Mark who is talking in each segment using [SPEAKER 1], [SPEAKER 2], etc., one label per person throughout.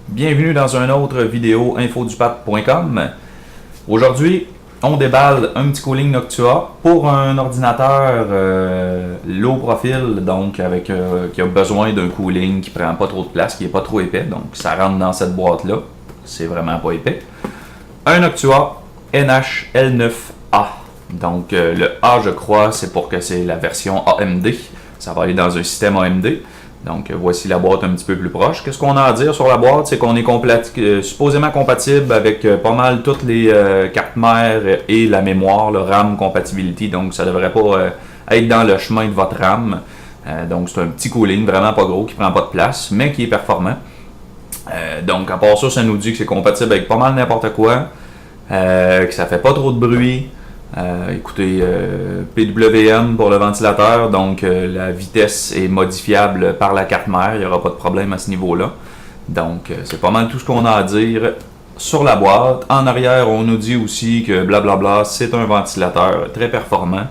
[SPEAKER 1] Bienvenue dans une autre vidéo infodupape.com. Aujourd'hui, on déballe un petit cooling Noctua pour un ordinateur low profile, donc avec qui a besoin d'un cooling qui prend pas trop de place, qui est pas trop épais, donc ça rentre dans cette boîte-là. C'est vraiment pas épais. Un Noctua NH-L9A. Donc le A, je crois, c'est pour que c'est la version AMD. Ça va aller dans un système AMD. Donc voici la boîte un petit peu plus proche. Qu'est-ce qu'on a à dire sur la boîte? C'est qu'on est supposément compatible avec pas mal toutes les cartes mères et la mémoire, le RAM compatibility. Donc ça ne devrait pas être dans le chemin de votre RAM. Donc c'est un petit cooling vraiment pas gros qui prend pas de place, mais qui est performant. Donc à part ça, ça nous dit que c'est compatible avec pas mal n'importe quoi, que ça fait pas trop de bruit. Écoutez, PWM pour le ventilateur, donc la vitesse est modifiable par la carte mère, il n'y aura pas de problème à ce niveau-là. Donc c'est pas mal tout ce qu'on a à dire sur la boîte. En arrière, on nous dit aussi que blablabla, c'est un ventilateur très performant.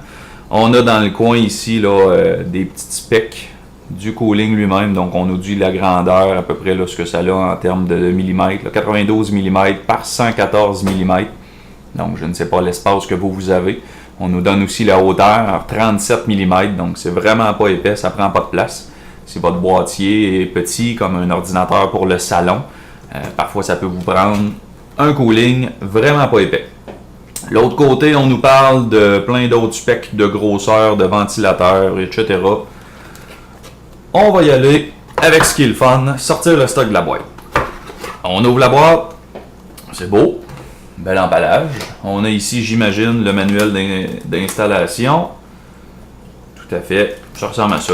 [SPEAKER 1] On a dans le coin ici là, des petites specs du cooling lui-même, donc on nous dit la grandeur à peu près là, ce que ça a en termes de millimètres, là, 92 mm par 114 mm. Donc, je ne sais pas l'espace que vous avez. On nous donne aussi la hauteur, 37 mm, donc c'est vraiment pas épais, ça prend pas de place. Si votre boîtier est petit, comme un ordinateur pour le salon, parfois ça peut vous prendre un cooling vraiment pas épais. L'autre côté, on nous parle de plein d'autres specs de grosseur, de ventilateur, etc. On va y aller avec ce qui est le fun, sortir le stock de la boîte. On ouvre la boîte, c'est beau. Bel emballage. On a ici, j'imagine, le manuel d'installation. Tout à fait. Ça ressemble à ça.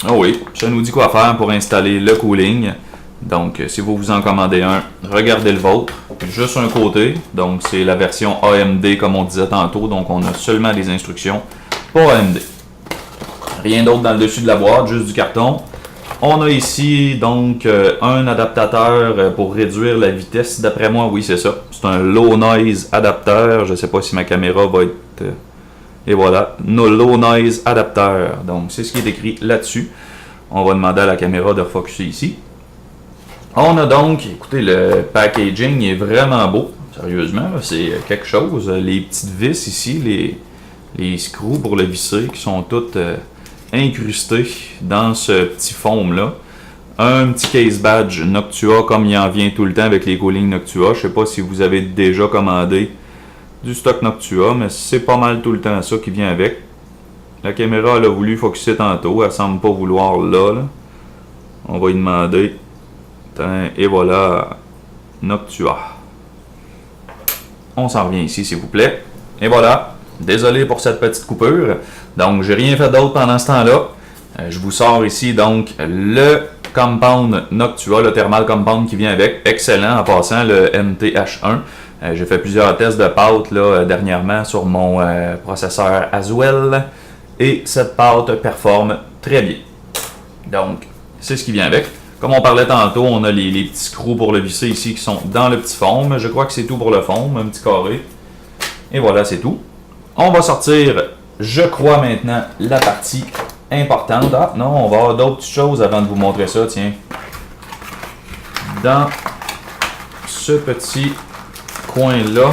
[SPEAKER 1] Ah oui, ça nous dit quoi faire pour installer le cooling. Donc, si vous vous en commandez un, regardez le vôtre. Juste un côté. Donc, c'est la version AMD, comme on disait tantôt. Donc, on a seulement des instructions pour AMD. Rien d'autre dans le dessus de la boîte, juste du carton. On a ici donc un adaptateur pour réduire la vitesse. D'après moi, oui, c'est ça. C'est un low noise adapteur. Je ne sais pas si ma caméra va être... Et voilà, no low noise adapteur. Donc, c'est ce qui est écrit là-dessus. On va demander à la caméra de refocuser ici. On a donc, écoutez, le packaging est vraiment beau. Sérieusement, c'est quelque chose. Les petites vis ici, les screws pour le visser qui sont toutes... incrusté dans ce petit foam là. Un petit case badge Noctua comme il en vient tout le temps avec les coolings Noctua. Je sais pas si vous avez déjà commandé du stock Noctua, mais c'est pas mal tout le temps ça qui vient avec. La caméra elle a voulu focusser tantôt, elle semble pas vouloir là. On va y demander. Et voilà, Noctua. On s'en revient ici s'il vous plaît. Et voilà. Désolé pour cette petite coupure. Donc, j'ai rien fait d'autre pendant ce temps-là. Je vous sors ici, donc, le compound Noctua, le thermal compound qui vient avec. Excellent, en passant, le MTH1. J'ai fait plusieurs tests de pâte, là, dernièrement, sur mon processeur Haswell. Et cette pâte performe très bien. Donc, c'est ce qui vient avec. Comme on parlait tantôt, on a les petits screws pour le visser ici qui sont dans le petit foam. Je crois que c'est tout pour le foam, un petit carré. Et voilà, c'est tout. On va sortir, je crois maintenant, la partie importante. Ah non, on va avoir d'autres petites choses avant de vous montrer ça, tiens. Dans ce petit coin-là,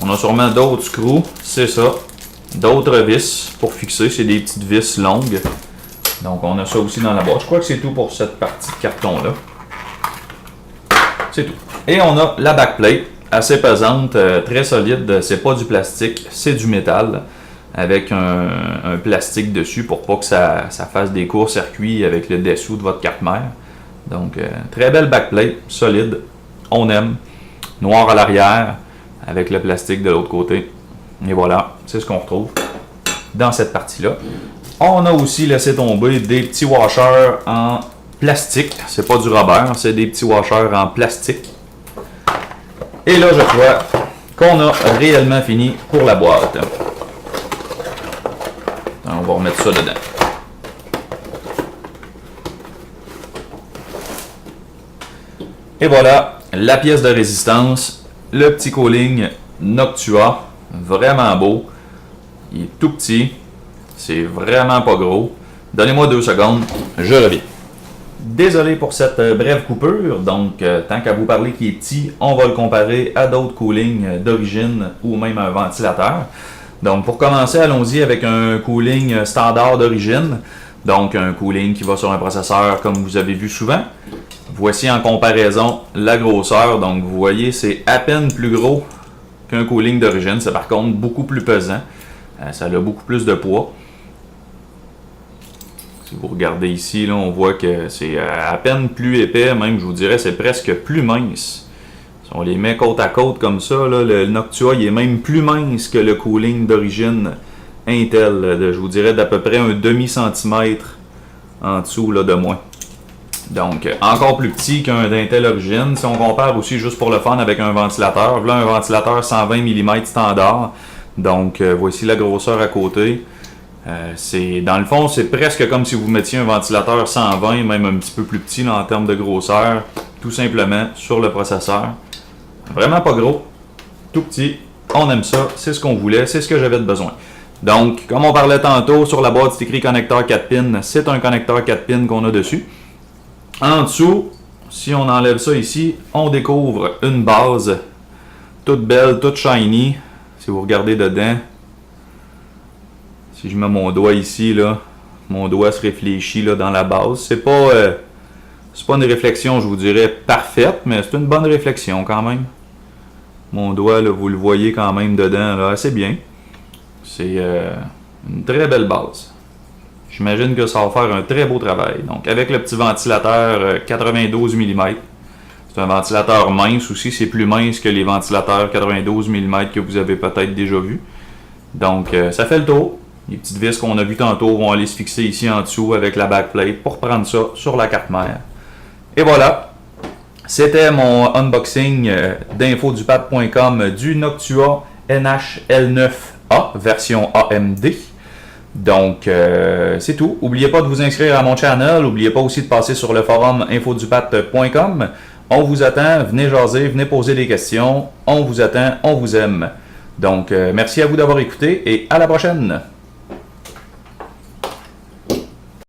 [SPEAKER 1] on a sûrement d'autres screws, c'est ça. D'autres vis pour fixer, c'est des petites vis longues. Donc on a ça aussi dans la boîte. Je crois que c'est tout pour cette partie de carton-là. C'est tout. Et on a la backplate. Assez pesante, très solide, c'est pas du plastique, c'est du métal avec un plastique dessus pour pas que ça fasse des courts-circuits avec le dessous de votre carte mère. Donc très belle backplate, solide, on aime, noir à l'arrière avec le plastique de l'autre côté. Et voilà, c'est ce qu'on retrouve dans cette partie-là. On a aussi laissé tomber des petits washers en plastique, c'est pas du rubber, c'est des petits washers en plastique. Et là, je crois qu'on a réellement fini pour la boîte. On va remettre ça dedans. Et voilà, la pièce de résistance, le petit cooling Noctua, vraiment beau. Il est tout petit, c'est vraiment pas gros. Donnez-moi 2 secondes, je reviens. Désolé pour cette brève coupure, donc tant qu'à vous parler qui est petit, on va le comparer à d'autres coolings d'origine ou même un ventilateur. Donc pour commencer, allons-y avec un cooling standard d'origine, donc un cooling qui va sur un processeur comme vous avez vu souvent. Voici en comparaison la grosseur, donc vous voyez c'est à peine plus gros qu'un cooling d'origine, c'est par contre beaucoup plus pesant, ça a beaucoup plus de poids. Si vous regardez ici, là, on voit que c'est à peine plus épais, même je vous dirais c'est presque plus mince. Si on les met côte à côte comme ça, là, le Noctua il est même plus mince que le cooling d'origine Intel, je vous dirais d'à peu près un demi-centimètre en dessous là, de moins. Donc encore plus petit qu'un d'Intel origine. Si on compare aussi juste pour le fun avec un ventilateur, là un ventilateur 120 mm standard, donc voici la grosseur à côté. Dans le fond, c'est presque comme si vous mettiez un ventilateur 120, même un petit peu plus petit là, en termes de grosseur, tout simplement sur le processeur. Vraiment pas gros, tout petit, on aime ça, c'est ce qu'on voulait, c'est ce que j'avais de besoin. Donc, comme on parlait tantôt, sur la boîte c'est écrit connecteur 4 pins, c'est un connecteur 4 pins qu'on a dessus. En dessous, si on enlève ça ici, on découvre une base, toute belle, toute shiny, si vous regardez dedans. Si je mets mon doigt ici, là, mon doigt se réfléchit là, dans la base. C'est pas une réflexion, je vous dirais, parfaite, mais c'est une bonne réflexion quand même. Mon doigt, là, vous le voyez quand même dedans, là, assez bien. C'est une très belle base. J'imagine que ça va faire un très beau travail. Donc, avec le petit ventilateur 92 mm, c'est un ventilateur mince aussi, c'est plus mince que les ventilateurs 92 mm que vous avez peut-être déjà vus. Donc, ça fait le tour. Les petites vis qu'on a vues tantôt vont aller se fixer ici en dessous avec la backplate pour prendre ça sur la carte mère. Et voilà, c'était mon unboxing d'infodupap.com du Noctua NHL9A version AMD. Donc, c'est tout. N'oubliez pas de vous inscrire à mon channel. N'oubliez pas aussi de passer sur le forum infodupat.com. On vous attend. Venez jaser, venez poser des questions. On vous attend, on vous aime. Donc, merci à vous d'avoir écouté et à la prochaine.